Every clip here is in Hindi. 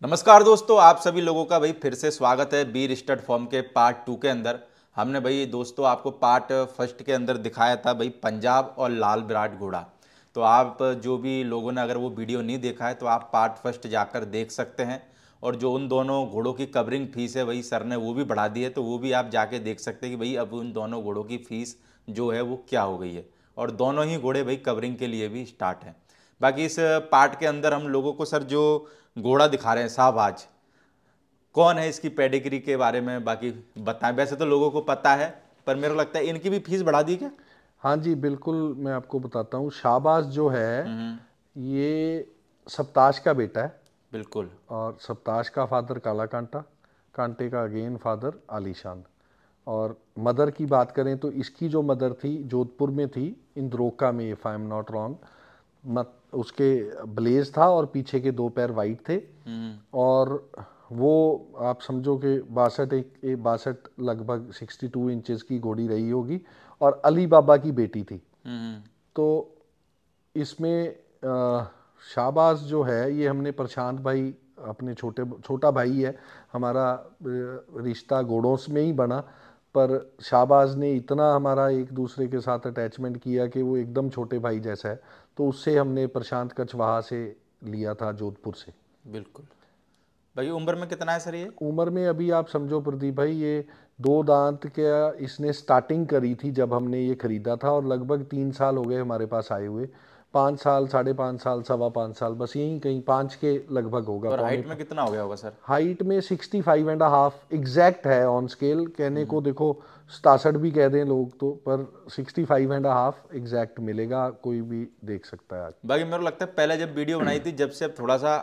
नमस्कार दोस्तों, आप सभी लोगों का भाई फिर से स्वागत है बीर स्टड फॉर्म के पार्ट 2 के अंदर। हमने भाई दोस्तों आपको पार्ट फर्स्ट के अंदर दिखाया था भाई पंजाब और लाल विराट घोड़ा। तो आप जो भी लोगों ने अगर वो वीडियो नहीं देखा है तो आप पार्ट फर्स्ट जाकर देख सकते हैं। और जो उन दोनों घोड़ों की कवरिंग फीस है वही सर ने वो भी बढ़ा दी है, तो वो भी आप जाके देख सकते हैं कि भाई अब उन दोनों घोड़ों की फीस जो है वो क्या हो गई है। और दोनों ही घोड़े भाई कवरिंग के लिए भी स्टार्ट हैं। बाकी इस पार्ट के अंदर हम लोगों को सर जो घोड़ा दिखा रहे हैं शाहबाज, कौन है, इसकी पेडिग्री के बारे में बाकी बताएं। वैसे तो लोगों को पता है पर मेरे को लगता है इनकी भी फीस बढ़ा दी क्या? हाँ जी, बिल्कुल मैं आपको बताता हूँ। शाहबाज जो है ये सप्ताश का बेटा है। बिल्कुल। और सप्ताश का फादर काला कांटा, कांटे का अगेन फादर आलीशान। और मदर की बात करें तो इसकी जो मदर थी जोधपुर में थी, इंद्रोका में, if I am not wrong. मत उसके ब्लेज था और पीछे के दो पैर वाइट थे। और वो आप समझो कि 62 लगभग 62 इंचेस की घोड़ी रही होगी और अली बाबा की बेटी थी। तो इसमें शाहबाज जो है ये हमने प्रशांत भाई, अपने छोटा भाई है हमारा, रिश्ता घोड़ों में ही बना। पर शाहबाज ने इतना हमारा एक दूसरे के साथ अटैचमेंट किया कि वो एकदम छोटे भाई जैसा है। तो उससे हमने प्रशांत कछवाहा से लिया था, जोधपुर से। बिल्कुल। भाई उम्र में कितना है सर ये? उम्र में अभी आप समझो प्रदीप भाई, ये दो दांत क्या इसने स्टार्टिंग करी थी जब हमने ये खरीदा था, और लगभग 3 साल हो गए हमारे पास आए हुए। 5 साल, 5.5 साल, 5.25 साल, बस यही कहीं 5 के लगभग होगा, और पौने हाइट में कितना हो गया होगा सर? हाइट में 65.5 एग्जैक्ट है ऑन स्केल। कहने को देखो 67 भी कह दें लोग तो, पर 65.5 एग्जैक्ट मिलेगा, कोई भी देख सकता है आज। बाकी मेरे को लगता है पहले जब वीडियो बनाई थी जब से अब थोड़ा सा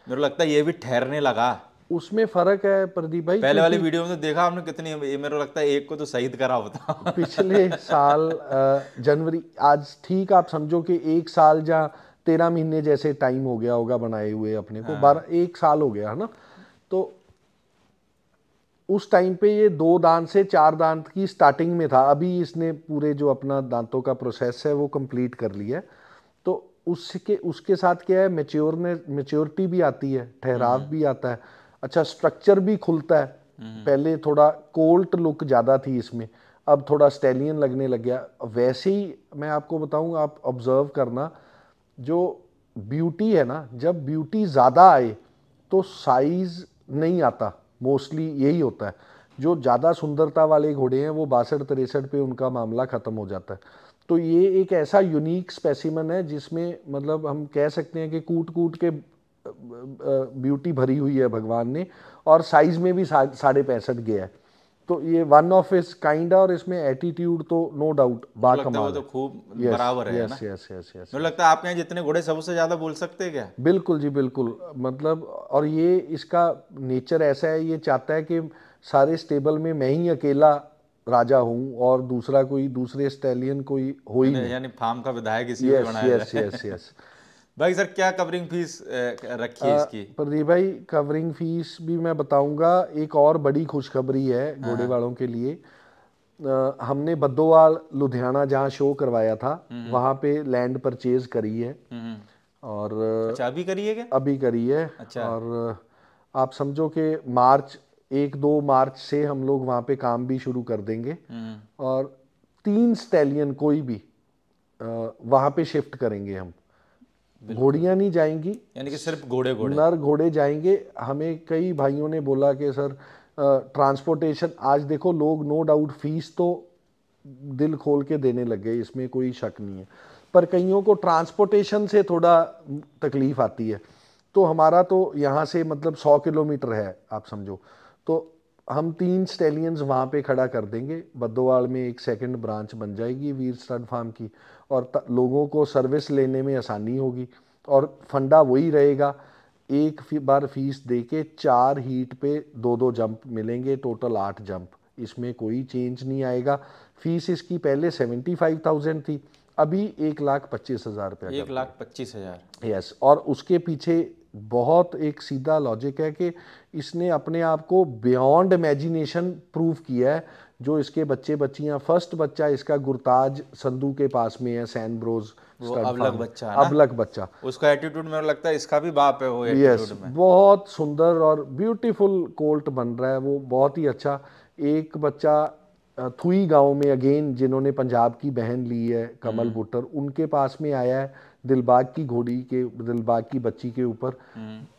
मेरे को लगता है ये भी ठहरने लगा। उसमें फ़र्क है प्रदीप भाई, पहले वाली क्योंकि वीडियो में तो देखा आपने कितनी, ये मेरे को लगता है एक को तो शहीद करा होता। पिछले साल जनवरी, आज ठीक आप समझो कि 1 साल या 13 महीने जैसे टाइम हो गया होगा बनाए हुए अपने को, 1 साल हो गया है ना। तो उस टाइम पे ये 2 दांत से 4 दांत की स्टार्टिंग में था। अभी इसने पूरे जो अपना दांतों का प्रोसेस है वो कंप्लीट कर लिया है। तो उसके उसके साथ क्या है, मेच्योरिटी भी आती है, ठहराव भी आता है, अच्छा स्ट्रक्चर भी खुलता है। पहले थोड़ा कोल्ट लुक ज़्यादा थी इसमें, अब थोड़ा स्टैलियन लगने लग गया। वैसे ही मैं आपको बताऊं, आप ऑब्जर्व करना, जो ब्यूटी है ना, जब ब्यूटी ज़्यादा आए तो साइज नहीं आता, मोस्टली यही होता है। जो ज़्यादा सुंदरता वाले घोड़े हैं वो 62-63 पे उनका मामला ख़त्म हो जाता है। तो ये एक ऐसा यूनिक स्पेसिमन है जिसमें मतलब हम कह सकते हैं कि कूट कूट के ब्यूटी भरी हुई है भगवान ने, और साइज में भी 65.5 गया है। तो ये वन ऑफ इस काइंड है, और इसमें एटीट्यूड तो नो डाउट मेरे को लगता है वो बाकमाल तो है। खूब यस बराबर है ना? यस यस यस यस मेरे को यस। लगता है आपके यहाँ जितने घोड़े सबसे ज्यादा बोल सकते हैं क्या? बिल्कुल जी बिल्कुल। मतलब और ये इसका नेचर ऐसा है, ये चाहता है कि सारे स्टेबल में मैं ही अकेला राजा हूँ और दूसरा कोई, दूसरे स्टैलियन कोई हो ही यानी नहीं। यानी फार्म का विधायक इसी को ही यस बनाया यस यस जाए। यस। भाई सर क्या कवरिंग फीस रखी है इसकी? प्रदीप भाई, कवरिंग फीस भी मैं बताऊंगा। एक और बड़ी खुशखबरी है घोड़े वालों के लिए। हमने बद्दोवाल लुधियाना जहाँ शो करवाया था वहाँ पे लैंड परचेज करी है। और अच्छा अभी करिए क्या? अभी करी है। अच्छा। और आप समझो कि मार्च, 1-2 मार्च से हम लोग वहाँ पे काम भी शुरू कर देंगे। और 3 स्टैलियन कोई भी वहाँ पे शिफ्ट करेंगे हम। बिल्कुल। घोड़ियाँ नहीं जाएंगी, यानी कि सिर्फ घोड़े घोड़े। नर घोड़े जाएंगे। हमें कई भाइयों ने बोला कि सर ट्रांसपोर्टेशन, आज देखो लोग नो डाउट फीस तो दिल खोल के देने लग गए, इसमें कोई शक नहीं है, पर कईयों को ट्रांसपोर्टेशन से थोड़ा तकलीफ आती है। तो हमारा तो यहाँ से मतलब 100 किलोमीटर है आप समझो। तो हम 3 स्टेलियंस वहाँ पे खड़ा कर देंगे। बद्दोवाल में एक सेकंड ब्रांच बन जाएगी वीर स्टड फार्म की, और लोगों को सर्विस लेने में आसानी होगी। और फंडा वही रहेगा, एक बार फीस दे के 4 हीट पे 2-2 जंप मिलेंगे, टोटल 8 जंप। इसमें कोई चेंज नहीं आएगा। फीस इसकी पहले 75,000 थी, अभी 1,25,000 रुपया कर एक दिया। लाख पच्चीस हजार यस। और उसके पीछे बहुत एक सीधा लॉजिक है कि इसने अपने आप को बियॉन्ड इमेजिनेशन प्रूव किया है। जो इसके बच्चे बच्चियां, फर्स्ट बच्चा इसका गुरताज संधू के पास में है, सैन ब्रोज वो अबलग बच्चा है ना? अबलग बच्चा। उसका एटीट्यूड मेरे को लगता है इसका भी बाप है वो यस, एटीट्यूड में। बहुत सुंदर और ब्यूटीफुल कोल्ट बन रहा है वो, बहुत ही अच्छा। एक बच्चा थुई गांव में अगेन, जिन्होंने पंजाब की बहन ली है कमल बुट्टर, उनके पास में आया है दिलबाग की घोड़ी के, दिलबाग की बच्ची के ऊपर।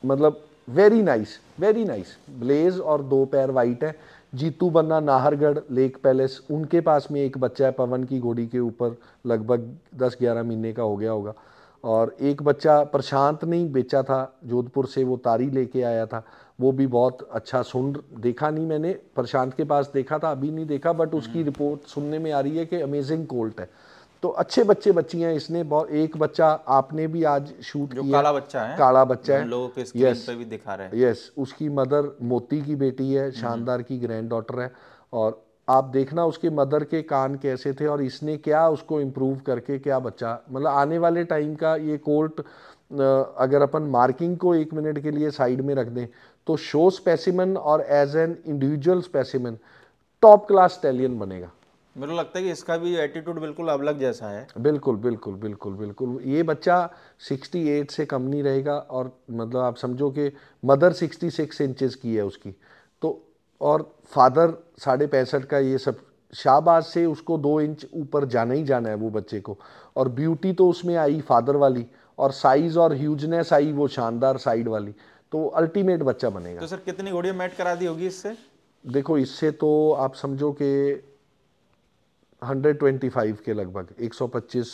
मतलब very nice, very nice. Blaze और 2 पैर वाइट है। जीतू बन्ना नाहरगढ़ लेक पैलेस, उनके पास में एक बच्चा है पवन की घोड़ी के ऊपर, लगभग 10-11 महीने का हो गया होगा। और एक बच्चा प्रशांत ने ही बेचा था जोधपुर से, वो तारी लेके आया था, वो भी बहुत अच्छा। देखा नहीं मैंने, प्रशांत के पास देखा था, अभी नहीं देखा, बट उसकी रिपोर्ट सुनने में आ रही है कि अमेजिंग कोल्ट है। तो अच्छे बच्चे बच्चियां इसने बहुत। एक बच्चा आपने भी आज शूट जो किया, काला बच्चा है, काला बच्चा है, हम लोगों के स्क्रीन पे भी दिखा रहे हैं। यस, उसकी मदर मोती की बेटी है, शानदार की ग्रैंड डॉटर है। और आप देखना उसके मदर के कान कैसे थे और इसने क्या उसको इम्प्रूव करके क्या बच्चा, मतलब आने वाले टाइम का ये कोल्ट, अगर अपन मार्किंग को 1 मिनट के लिए साइड में रख दें तो शो स्पेसिमन और as an individual specimen top class stallion बनेगा। मेरे को लगता है कि इसका भी एटीट्यूड बिल्कुल अबलग जैसा है। बिल्कुल बिल्कुल बिल्कुल बिल्कुल। ये बच्चा 68 से कम नहीं रहेगा, और मतलब आप समझो कि मदर 66 इंचेस की है उसकी, तो और फादर 65.5 का। ये सब शाहबाज से उसको 2 इंच ऊपर जाना ही जाना है वो बच्चे को। और ब्यूटी तो उसमें आई फादर वाली, और साइज और ह्यूजनेस आई वो शानदार साइड वाली। तो अल्टीमेट बच्चा बनेगा। तो सर कितनी घोड़ियां मैट करा दी होगी इससे? देखो, इससे तो आप समझो कि 125 के लगभग, 125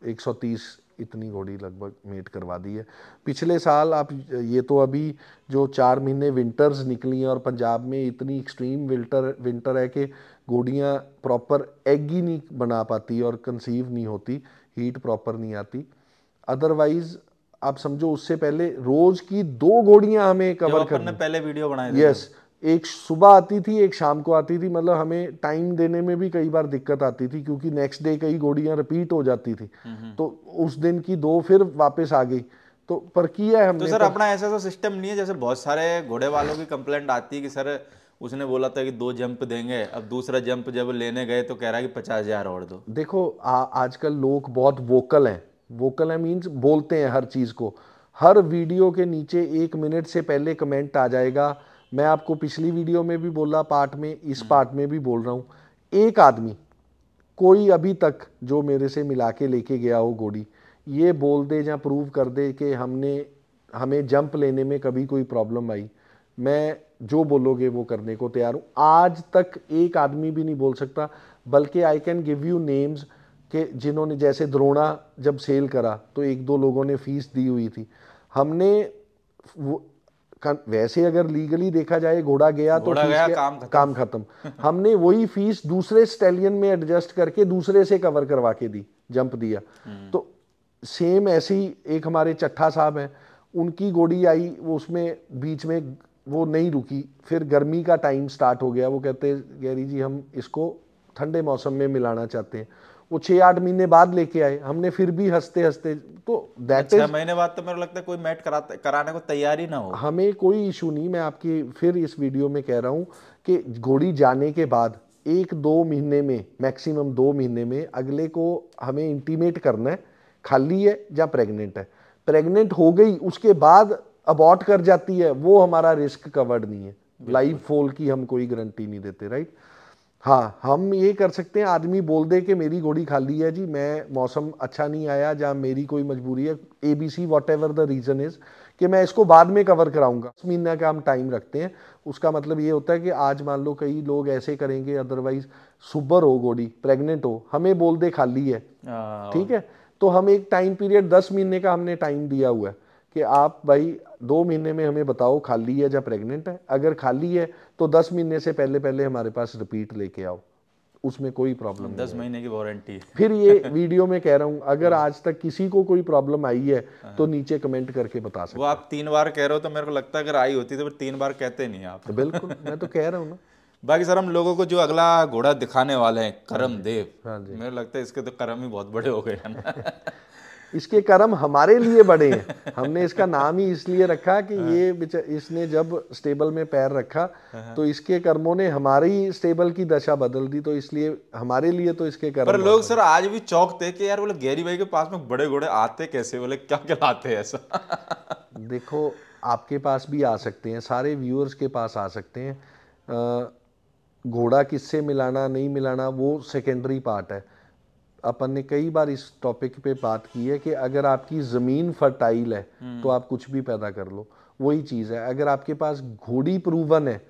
130 इतनी घोड़ी लगभग मेट करवा दी है पिछले साल। आप ये तो अभी जो 4 महीने विंटर्स निकली हैं, और पंजाब में इतनी एक्सट्रीम विंटर है कि घोड़ियाँ प्रॉपर एग ही नहीं बना पाती और कंसीव नहीं होती, हीट प्रॉपर नहीं आती। अदरवाइज आप समझो उससे पहले रोज की 2 घोड़ियाँ हमें कवर करनी। पहले वीडियो बनाए थे। यस, एक सुबह आती थी, एक शाम को आती थी। मतलब हमें टाइम देने में भी कई बार दिक्कत आती थी, क्योंकि नेक्स्ट डे कई घोड़ियां रिपीट हो जाती थी। तो उस दिन की 2 फिर वापस आ गई। तो पर किया है हमने। तो सर अपना ऐसा तो सिस्टम नहीं है, जैसे बहुत सारे घोड़े वालों की कंप्लेंट आती है कि सर उसने बोला था कि 2 जंप देंगे, अब दूसरा जंप जब लेने गए तो कह रहा है कि 50,000 और दो। देखो, आजकल लोग बहुत वोकल हैं। वोकल है मीन्स बोलते हैं हर चीज़ को। हर वीडियो के नीचे 1 मिनट से पहले कमेंट आ जाएगा। मैं आपको पिछली वीडियो में भी बोला, पार्ट में, इस पार्ट में भी बोल रहा हूँ। एक आदमी कोई अभी तक जो मेरे से मिला के लेके गया हो घोड़ी, ये बोल दे या प्रूव कर दे कि हमें जंप लेने में कभी कोई प्रॉब्लम आई, मैं जो बोलोगे वो करने को तैयार हूँ। आज तक एक आदमी भी नहीं बोल सकता। बल्कि I can give you names कि जिन्होंने, जैसे द्रोणा जब सेल करा तो 1-2 लोगों ने फीस दी हुई थी। हमने वैसे अगर लीगली देखा जाए, घोड़ा गया तो फीस गया, काम खत्म। हमने वही फीस दूसरे स्टैलियन में एडजस्ट करके दूसरे से कवर करवा के दी, जंप दिया। तो सेम ऐसी एक हमारे चट्ठा साहब हैं, उनकी घोड़ी आई, वो उसमें बीच में वो नहीं रुकी। फिर गर्मी का टाइम स्टार्ट हो गया, वो कहते गैरी जी हम इसको ठंडे मौसम में मिलाना चाहते हैं। वो 6-8 महीने बाद लेके आए, हमने फिर भी हंसते हंसते, तो दैट 6 महीने बाद तो मेरे को लगता है कोई मैट कराने को तैयार ही ना हो। हमें कोई इशू नहीं। मैं आपकी फिर इस वीडियो में कह रहा हूँ कि घोड़ी जाने के बाद 1-2 महीने में, मैक्सिमम 2 महीने में, अगले को हमें इंटीमेट करना है खाली है या प्रेग्नेंट है। प्रेग्नेंट हो गई उसके बाद अबॉर्ट कर जाती है, वो हमारा रिस्क कवर्ड नहीं है। लाइव फोल की हम कोई गारंटी नहीं देते, राइट। हाँ, हम ये कर सकते हैं, आदमी बोल दे कि मेरी घोड़ी खाली है जी, मैं मौसम अच्छा नहीं आया या मेरी कोई मजबूरी है, ABC what ever the reason is, कि मैं इसको बाद में कवर कराऊंगा। 10 महीने का हम टाइम रखते हैं। उसका मतलब ये होता है कि आज मान लो कई लोग ऐसे करेंगे, अदरवाइज सुबर हो घोड़ी, प्रेग्नेंट हो, हमें बोल दे खाली है, ठीक है, तो हम एक टाइम पीरियड 10 महीने का हमने टाइम दिया हुआ है कि आप भाई 2 महीने में हमें बताओ खाली है या प्रेग्नेंट है। अगर खाली है तो 10 महीने से पहले पहले हमारे पास रिपीट लेके आओ, उसमें कोई प्रॉब्लम नहीं। 10 महीने की वारंटी है। फिर ये वीडियो में कह रहा हूँ, अगर आज तक किसी को कोई प्रॉब्लम आई है तो नीचे कमेंट करके बता सकते। वो आप 3 बार कह रहे हो तो मेरे को लगता है अगर आई होती तो फिर 3 बार कहते नहीं आप। तो बिल्कुल, मैं तो कह रहा हूँ ना। बाकी सर हम लोगों को जो अगला घोड़ा दिखाने वाले हैं करम देव, हाँ जी। मेरे लगता है इसके तो करम ही बहुत बड़े हो गए हैं ना। इसके कर्म हमारे लिए बड़े हैं। हमने इसका नाम ही इसलिए रखा कि ये इसने जब स्टेबल में पैर रखा तो इसके कर्मों ने हमारी स्टेबल की दशा बदल दी, तो इसलिए हमारे लिए तो इसके कर्म पर लोग सर आज भी चौंकते कि यार बोले गैरी भाई के पास में बड़े घोड़े आते कैसे, बोले क्या कहलाते हैं ऐसा। देखो आपके पास भी आ सकते हैं, सारे व्यूअर्स के पास आ सकते हैं। घोड़ा किससे मिलाना नहीं मिलाना वो सेकेंडरी पार्ट है। अपन ने कई बार इस टॉपिक पे बात की है कि अगर आपकी ज़मीन फर्टाइल है तो आप कुछ भी पैदा कर लो, वही चीज़ है। अगर आपके पास घोड़ी प्रूवन है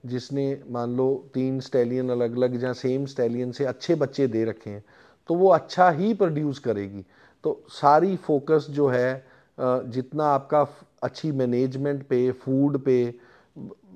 जिसने मान लो 3 स्टैलियन अलग अलग या सेम स्टैलियन से अच्छे बच्चे दे रखे हैं तो वो अच्छा ही प्रोड्यूस करेगी। तो सारी फोकस जो है जितना आपका अच्छी मैनेजमेंट पे, फूड पे,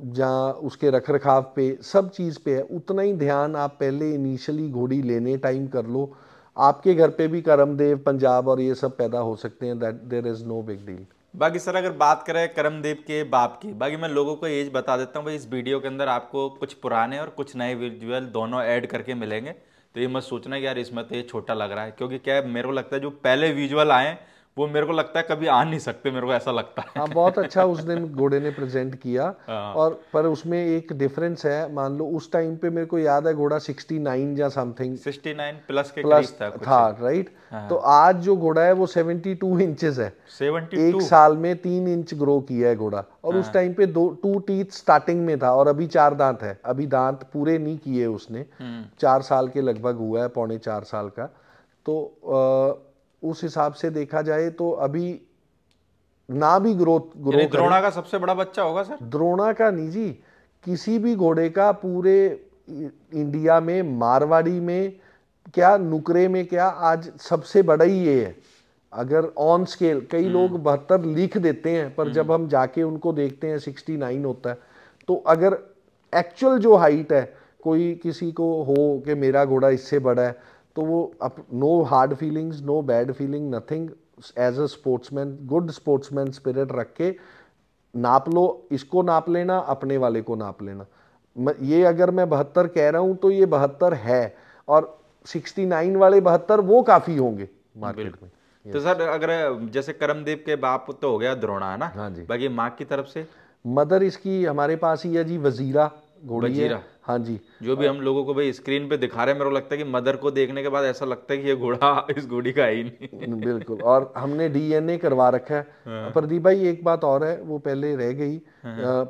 जहाँ उसके रख रखाव पे, सब चीज़ पे है, उतना ही ध्यान आप पहले इनिशियली घोड़ी लेने टाइम कर लो। आपके घर पे भी करमदेव, पंजाब और ये सब पैदा हो सकते हैं, that there is no big deal. बाकी सर अगर बात करें करमदेव के बाप की, बाकी मैं लोगों को एज बता देता हूँ भाई, इस वीडियो के अंदर आपको कुछ पुराने और कुछ नए विजुअल दोनों ऐड करके मिलेंगे। तो ये मत सोचना कि यार इसमें तो ये छोटा लग रहा है, क्योंकि क्या है मेरे को लगता है जो पहले विजुअल आए वो मेरे को लगता है कभी आ नहीं सकते, मेरे को ऐसा लगता है। हाँ बहुत अच्छा उस दिन घोड़े ने प्रेजेंट किया। और पर उसमें एक डिफरेंस है, मान लो उस टाइम पे मेरे को याद है घोड़ा 69 या समथिंग 69 प्लस के प्लस करीब था था, राइट। तो आज जो घोड़ा है वो 72 इंचेस है। 72 एक साल में 3 इंच ग्रो किया है घोड़ा। और उस टाइम पे 2 टीथ स्टार्टिंग में था और अभी 4 दांत है। अभी दांत पूरे नहीं किए उसने, 4 साल के लगभग हुआ है, पौने 4 साल का। तो उस हिसाब से देखा जाए तो अभी ना भी ग्रो द्रोणा का सबसे बड़ा बच्चा होगा सर। द्रोणा का नहीं जी, किसी भी घोड़े का पूरे इंडिया में, मारवाड़ी में क्या, नुकरे में क्या, आज सबसे बड़ा ही ये है। अगर ऑन स्केल कई लोग 72 लिख देते हैं पर जब हम जाके उनको देखते हैं 69 होता है। तो अगर एक्चुअल जो हाइट है कोई किसी को हो कि मेरा घोड़ा इससे बड़ा है तो वो no hard feelings, no bad feeling, nothing. As a sportsman, good sportsman spirit रख के नाप लो, इसको नाप लेना, अपने वाले को नाप लेना। ये अगर मैं 72 कह रहा हूं तो ये 72 है, और 69 वाले 72 वो काफी होंगे मार्केट में। तो सर अगर जैसे करमदेव के बाप तो हो गया द्रोणा है ना, हाँ जी। बाकी माँ की तरफ से मदर इसकी हमारे पास ही है जी, वजीरा घोड़ी है। हाँ जी। जो भी हम लोगों को भाई स्क्रीन पे दिखा रहे हैं, मेरे को लगता है कि मदर को देखने के बाद ऐसा लगता है कि ये घोड़ा इस घोड़ी का है ही नहीं। बिल्कुल। और हमने डीएनए करवा रखा है। प्रदीप भाई एक बात और है, वो पहले रह गई।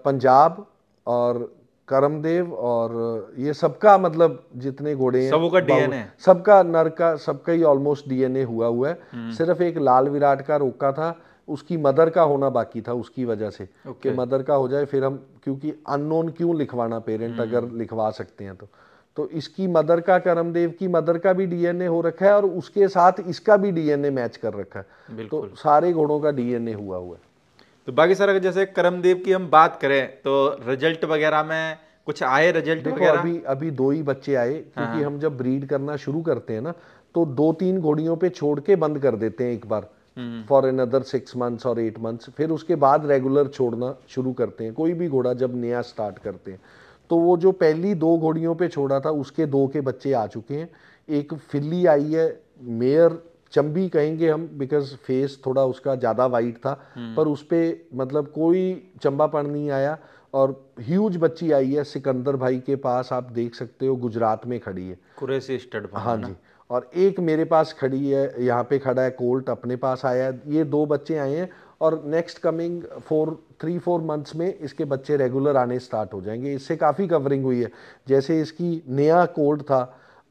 पंजाब और करमदेव और ये सबका मतलब जितने घोड़े हैं सबका डीएनए, सबका नर का सबका ही ऑलमोस्ट डीएनए हुआ है। सिर्फ एक लाल विराट का रोका था, उसकी मदर का होना बाकी था, उसकी वजह से कि मदर का हो जाए फिर हम, क्योंकि अननोन क्यों लिखवाना पेरेंट अगर लिखवा सकते हैं तो इसकी मदर का, करमदेव की मदर का भी डीएनए हो रखा है और उसके साथ इसका भी डीएनए मैच कर रखा है। तो सारे घोड़ों का डीएनए हुआ है। तो बाकी सर अगर जैसे करमदेव की हम बात करें तो रिजल्ट वगैरह में कुछ आए रिजल्ट वगैरह? अभी 2 ही बच्चे आए, क्योंकि हम जब ब्रीड करना शुरू करते हैं ना तो 2-3 घोड़ियों पे छोड़ के बंद कर देते हैं एक बार फॉर अनदर 6 मंथ्स और 8 मंथ्स, फिर उसके बाद रेगुलर छोड़ना शुरू करते हैं। कोई भी घोड़ा जब नया स्टार्ट करते हैं तो वो जो पहली 2 घोड़ियों पे छोड़ा था उसके 2 के बच्चे आ चुके हैं। एक फिल्ली आई है, मेयर चंबी कहेंगे हम, बिकॉज फेस थोड़ा उसका ज़्यादा वाइट था, पर उस पर मतलब कोई चंबापन नहीं आया। और ह्यूज बच्ची आई है सिकंदर भाई के पास, आप देख सकते हो, गुजरात में खड़ी है, कुरैशी स्टड। हाँ जी। और एक मेरे पास खड़ी है, यहाँ पे खड़ा है कोल्ट, अपने पास आया है। ये 2 बच्चे आए हैं और नेक्स्ट कमिंग 3-4 मंथ्स में इसके बच्चे रेगुलर आने स्टार्ट हो जाएंगे। इससे काफ़ी कवरिंग हुई है। जैसे इसकी नया कोल्ट था,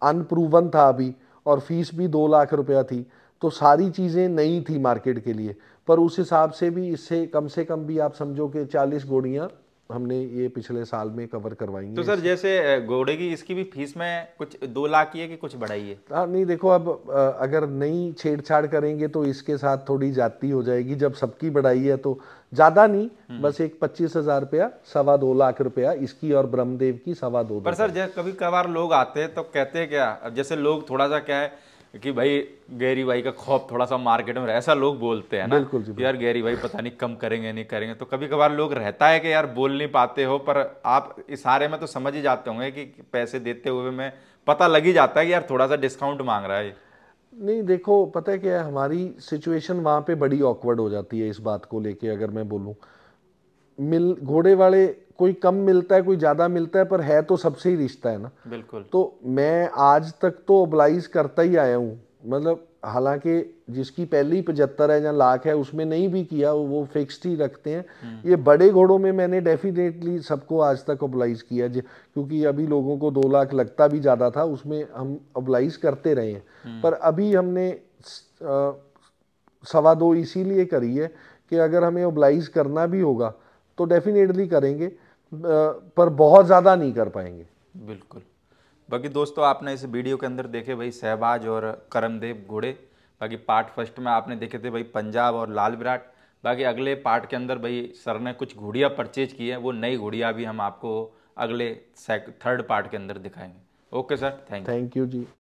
अनप्रूवन था अभी, और फीस भी 2 लाख रुपया थी, तो सारी चीज़ें नई थी मार्केट के लिए। पर उस हिसाब से भी इससे कम से कम भी आप समझो कि 40 घोड़ियाँ हमने ये पिछले साल में कवर करवाएंगे। तो सर जैसे घोड़े की इसकी भी फीस में कुछ 2 लाख की है कि कुछ बढ़ाई है? हाँ नहीं देखो, अब अगर नई छेड़छाड़ करेंगे तो इसके साथ थोड़ी जाती हो जाएगी। जब सबकी बढ़ाई है तो ज़्यादा नहीं, बस एक 25,000 रुपया, 2.25 लाख रुपया इसकी और ब्रह्मदेव की 2.25। पर सर जैसे कभी कभार लोग आते हैं तो कहते हैं क्या, अब जैसे लोग थोड़ा सा क्या है कि भाई गैरी भाई का खौफ थोड़ा सा मार्केट में, ऐसा लोग बोलते हैं ना। बिल्कुल जी, यार गैरी भाई पता नहीं कम करेंगे नहीं करेंगे, तो कभी कभार लोग रहता है कि यार बोल नहीं पाते हो, पर आप इशारे में तो समझ ही जाते होंगे कि पैसे देते हुए में पता लग ही जाता है कि यार थोड़ा सा डिस्काउंट मांग रहा है। नहीं देखो, पता है क्या है, हमारी सिचुएशन वहाँ पे बड़ी ऑकवर्ड हो जाती है इस बात को लेके। अगर मैं बोलूँ, घोड़े वाले कोई कम मिलता है कोई ज़्यादा मिलता है, पर है तो सबसे ही रिश्ता है ना। बिल्कुल। तो मैं आज तक तो ओबलाइज करता ही आया हूँ, मतलब हालांकि जिसकी पहली 75 है या लाख है उसमें नहीं भी किया, वो फिक्स्ड ही रखते हैं। ये बड़े घोड़ों में मैंने डेफिनेटली सबको आज तक ओबलाइज किया, क्योंकि अभी लोगों को 2 लाख लगता भी ज़्यादा था, उसमें हम ओबलाइज करते रहे हैं। पर अभी हमने 2.25 इसीलिए करी है कि अगर हमें ओबलाइज करना भी होगा तो डेफिनेटली करेंगे, पर बहुत ज़्यादा नहीं कर पाएंगे। बिल्कुल। बाकी दोस्तों आपने इस वीडियो के अंदर देखे भाई शहबाज और करमदेव घोड़े। बाकी पार्ट फर्स्ट में आपने देखे थे भाई पंजाब और लाल विराट। बाकी अगले पार्ट के अंदर भाई सर ने कुछ घोड़ियाँ परचेज की है, वो नई घोड़ियाँ भी हम आपको अगले थर्ड पार्ट के अंदर दिखाएंगे। Okay sir, thank you. Thank you ji.